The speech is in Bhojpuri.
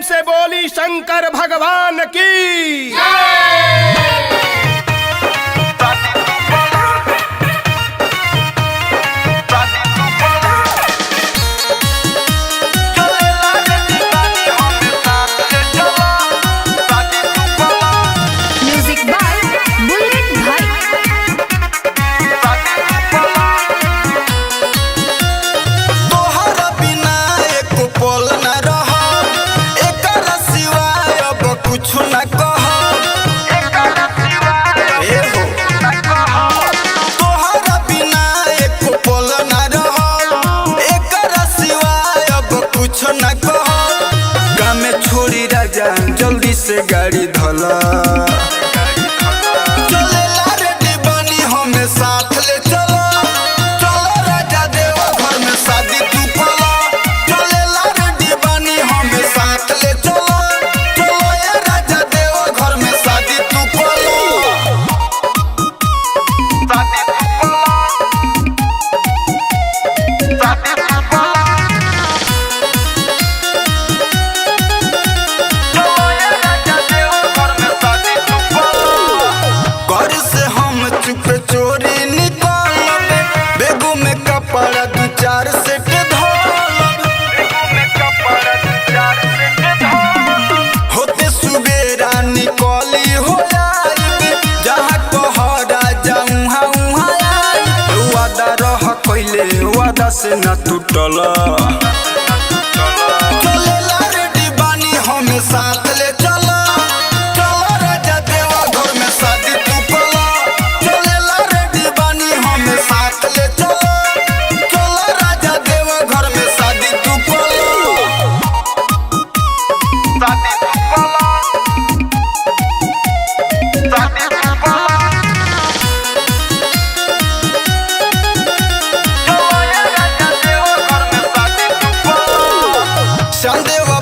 प्रेम से बोली शंकर भगवान की। छोड़ी राजा जल्दी से गाड़ी धला चलेला रेडी बनी हमें साथ ले चलो चलो राजा देवा घर में शादी तू पला चलेला रेडी बनी हमें साथ ले चलो चलो ये राजा देवा घर में शादी तू पला शादी तू पला शादी तू पला चोरी निकाल बेगू में कपड़ा दू चार सेट होते सुबेरा निकली हो जहाँ कहरा जाऊँ वादा रह कैले वादा से न टूटल चलेला रेडी बानी हमें साथ ले चला चलो राजा देवा घर में शादी तू पला चलेला रेडी बानी हमें साथ ले चलो चलो राजा देवा घर में शादी तू पला शादी तू पला शादी तू पला चलो ये राजा देवा घर में शादी तू पला संदेवा